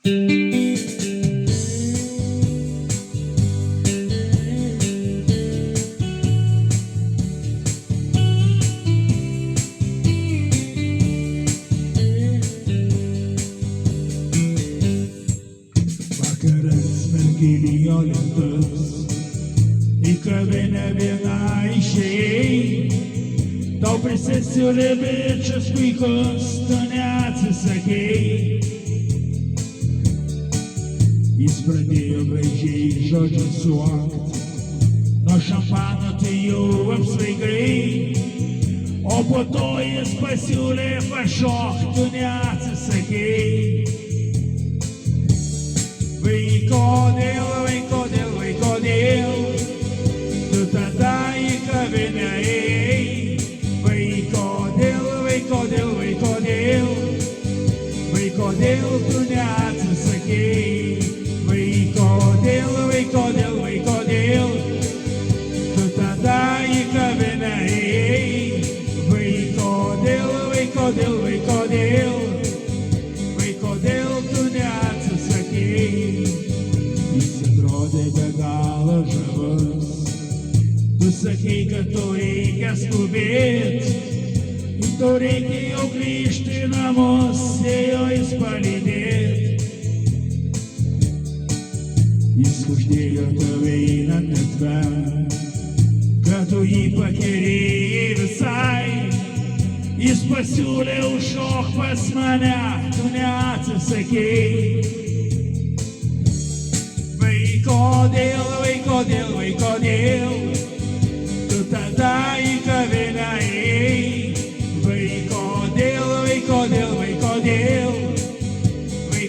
Vakaras mergilijo lietus, į kavinę vieną išėjai, tau prisisiūlė bičas puikus, tu neatsisakei. Jis pradėjo gražiai žodžius suokt, nuo šampano tai jau apsvaigai, o po to jis pasiūlė pašokt, tu neatsisakei. Kodėl, tu tada į kavinę ėjai? Kodėl tu neatsisakei? Kodėl, tu tada į kavinę ėjai? Kodėl tu neatsisakei? Jis atrodė be galo žavus, tu sakei, kad tau reikia skubėt, tau reikia jau grįžti į namus, ėjo jis palydėt. Jis uždėjo tave einant gatve, kad tu jį pakerėjai visai. Jis pasiūlė užšok pas mane, tu neatsisakei. Kodėl, tu tada į kavinę ėjai?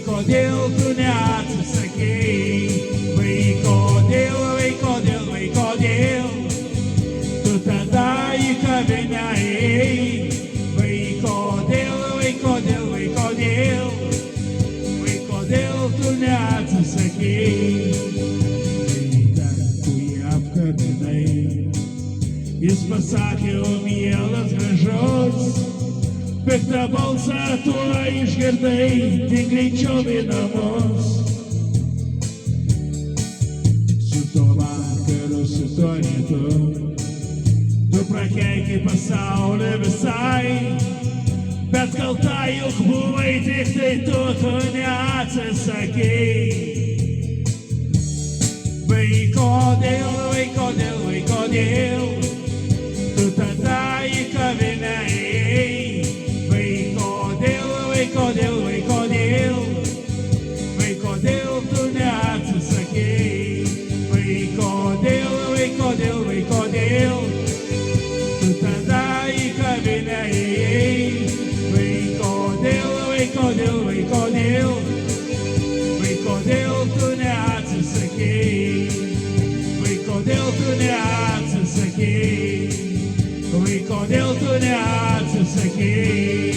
Kodėl tu neatsisakei? Kodėl, tu tada į kavinę ėjai? Kodėl tu neatsisakei? Jis pasakė, o mielas gražus, piktą balsą tuo išgirdai, tik greičiau į namus. Su tuo vakaru, su tuo rytu, tu prakeikai pasaulį visai, bet kalta juk buvai tik tai tu neatsisakei. Kodėl, tu tada į kavinę ėjai? Kodėl tu neatsisakei? Kodėl, tu tada į kavinę ėjai? Kodėl tu neatsisakei? Kodėl tu neatsisakei?